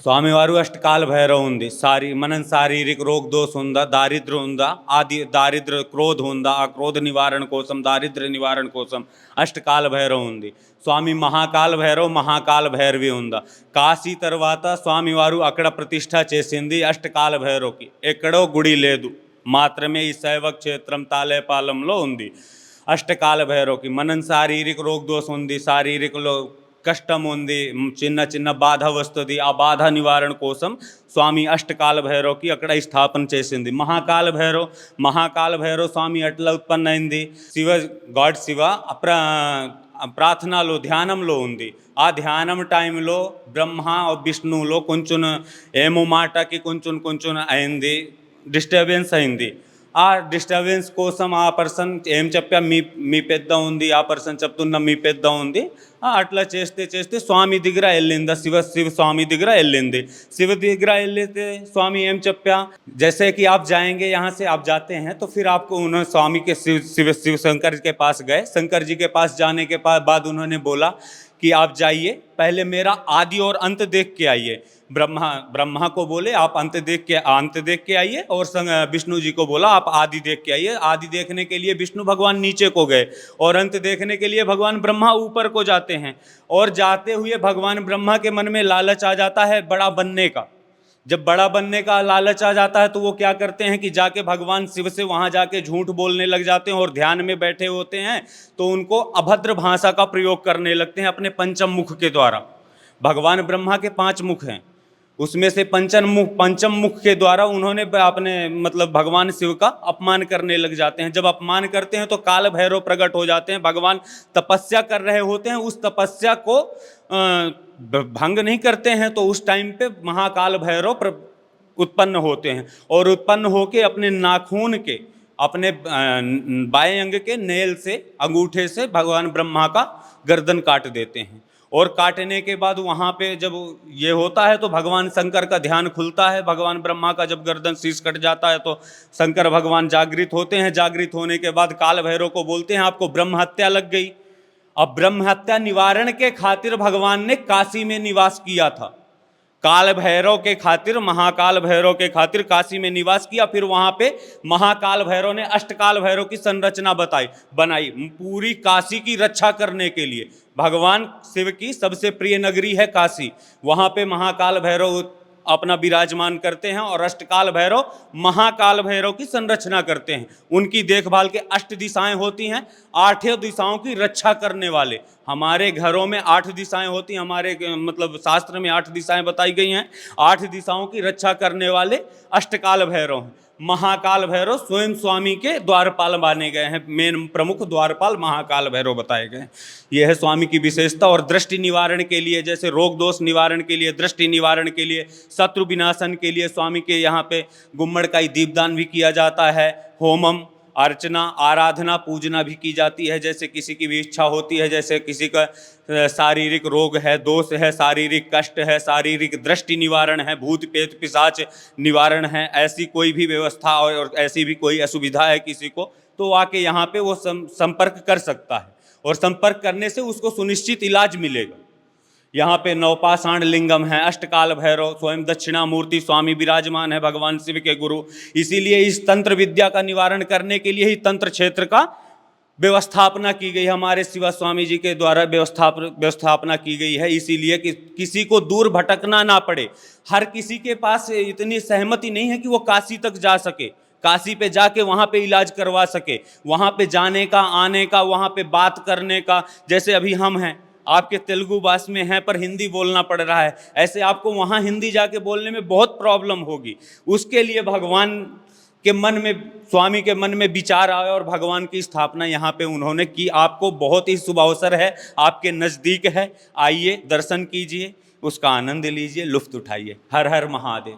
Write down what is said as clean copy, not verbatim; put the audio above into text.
స్వామివారు అష్టకాల భైరవ ఉంది. మనం శారీరక రోగ దోష ఉందా, దారిద్ర్యం ఉందా, దారిద్ర్య క్రోధ ఉందా, ఆ క్రోధ నివారణ కోసం, దారిద్ర్య నివారణ కోసం అష్టకాల భైరవ ఉంది. స్వామి మహాకాల భైరవి ఉందా. కాశీ తర్వాత స్వామివారు అక్కడ ప్రతిష్ట చేసింది అష్టకాల భైరవకి. ఎక్కడో గుడి లేదు, మాత్రమే ఈ శైవ క్షేత్రం తాలేపాలెంలో ఉంది అష్టకాల భైరవకి. మనం శారీరక రోగ దోషం ఉంది, శారీరకలో కష్టం ఉంది, చిన్న చిన్న బాధ వస్తుంది, ఆ బాధ నివారణ కోసం స్వామి అష్టకాల భైరవకి అక్కడ స్థాపన చేసింది. మహాకాల భైరవ స్వామి ఎట్లా ఉత్పన్నమైంది, గాడ్ శివ ప్రార్థనలో ధ్యానంలో ఉంది. ఆ ధ్యానం టైంలో బ్రహ్మ విష్ణువులో కొంచెం ఏమో మాటకి కొంచెం అయింది, డిస్టర్బెన్స్ అయింది. ఆ డిస్టర్బెన్స్ కోసం ఆ పర్సన్ ఏం చెప్పా, మీ పెద్ద ఉంది, ఆ పర్సన్ చెప్తున్నా మీ పెద్ద ఉంది. అట్లా చేస్తే స్వామి దగ్గర వెళ్ళింది, శివ स्वामी దగ్గర వెళ్ళింది. शिव దగ్గర వెళ్ళితే स्वामी ఏం చెప్పా, जैसे कि आप जाएंगे यहाँ से, आप जाते हैं तो फिर आपको उन्होंने स्वामी के शिव शंकर के पास गए. शंकर जी के पास जाने के बाद उन्होंने बोला कि आप जाइए, पहले मेरा आदि और अंत देख के आइए. ब्रह्मा को बोले आप अंत देख के आइए, और विष्णु जी को बोला आप आदि देख के आइए. आदि देखने के लिए विष्णु भगवान नीचे को गए, और अंत देखने के लिए भगवान ब्रह्मा ऊपर को जाते हैं. और जाते हुए भगवान ब्रह्मा के मन में लालच आ जाता है बड़ा बनने का. जब बड़ा बनने का लालच आ जाता है तो वो क्या करते हैं कि जाके भगवान शिव से वहाँ जाके झूठ बोलने लग जाते हैं, और ध्यान में बैठे होते हैं तो उनको अभद्र भाषा का प्रयोग करने लगते हैं अपने पंचम मुख के द्वारा. भगवान ब्रह्मा के 5 मुख हैं, उसमें से पंचम मुख के द्वारा उन्होंने अपने भगवान शिव का अपमान करने लग जाते हैं. जब अपमान करते हैं तो काल भैरव प्रकट हो जाते हैं. भगवान तपस्या कर रहे होते हैं, उस तपस्या को भंग नहीं करते हैं तो उस टाइम पे महाकाल भैरव उत्पन्न होते हैं, और उत्पन्न होके अपने नाखून के, अपने बाएं अंग के नेल से, अंगूठे से भगवान ब्रह्मा का गर्दन काट देते हैं. और काटने के बाद वहाँ पे जब ये होता है तो भगवान शंकर का ध्यान खुलता है. भगवान ब्रह्मा का जब गर्दन शीश कट जाता है तो शंकर भगवान जागृत होते हैं. जागृत होने के बाद काल भैरव को बोलते हैं आपको ब्रह्म हत्या लग गई. अब ब्रह्म हत्या निवारण के खातिर भगवान ने काशी में निवास किया था. काल भैरव के खातिर, महाकाल भैरव के खातिर काशी में निवास किया. फिर वहाँ पे महाकाल भैरव ने अष्टकाल भैरव की संरचना बनाई पूरी काशी की रक्षा करने के लिए. भगवान शिव की सबसे प्रिय नगरी है काशी, वहाँ पे महाकाल भैरव अपना विराजमान करते हैं, और अष्टकाल भैरव महाकाल भैरव की संरचना करते हैं. उनकी देखभाल के 8 दिशाएं होती हैं, 8 दिशाओं की रक्षा करने वाले. हमारे घरों में 8 दिशाएं होती हैं, हमारे शास्त्र में 8 दिशाएं बताई गई हैं. 8 दिशाओं की रक्षा करने वाले अष्टकाल भैरव हैं. महाकाल भैरव स्वयं स्वामी के द्वारपाल माने गए हैं, मेन प्रमुख द्वारपाल महाकाल भैरव बताए गए हैं. यह है स्वामी की विशेषता. और दृष्टि निवारण के लिए, जैसे रोग दोष निवारण के लिए, दृष्टि निवारण के लिए, शत्रु विनाशन के लिए स्वामी के यहाँ पे गुम्मड़ का दीपदान भी किया जाता है. होमम, अर्चना, आराधना, पूजना भी की जाती है. जैसे किसी की भी इच्छा होती है, जैसे किसी का शारीरिक रोग है, दोष है, शारीरिक कष्ट है, शारीरिक दृष्टि निवारण है, भूत प्रेत पिशाच निवारण है, ऐसी कोई भी व्यवस्था और ऐसी भी कोई असुविधा है किसी को, तो आके यहाँ पे वो संपर्क कर सकता है, और संपर्क करने से उसको सुनिश्चित इलाज मिलेगा. यहाँ पे नवपाषाण लिंगम है, अष्टकाल भैरव स्वयं दक्षिणामूर्ति स्वामी विराजमान है, भगवान शिव के गुरु. इसीलिए इस तंत्र विद्या का निवारण करने के लिए ही तंत्र क्षेत्र का व्यवस्थापना की गई, हमारे शिवा स्वामी जी के द्वारा व्यवस्थापना की गई है. इसीलिए कि किसी को दूर भटकना ना पड़े. हर किसी के पास इतनी सहमति नहीं है कि वो काशी तक जा सके, काशी पे जाके वहाँ पे इलाज करवा सके. वहाँ पे जाने का, आने का, वहाँ पे बात करने का, जैसे अभी हम हैं, आपके तेलुगु भाषा में हैं पर हिंदी बोलना पड़ रहा है, ऐसे आपको वहाँ हिंदी जाके बोलने में बहुत प्रॉब्लम होगी. उसके लिए भगवान के मन में, स्वामी के मन में विचार आया और भगवान की स्थापना यहाँ पे उन्होंने की. आपको बहुत ही शुभ अवसर है, आपके नज़दीक है, आइए दर्शन कीजिए, उसका आनंद लीजिए, लुत्फ़ उठाइए. हर हर महादेव.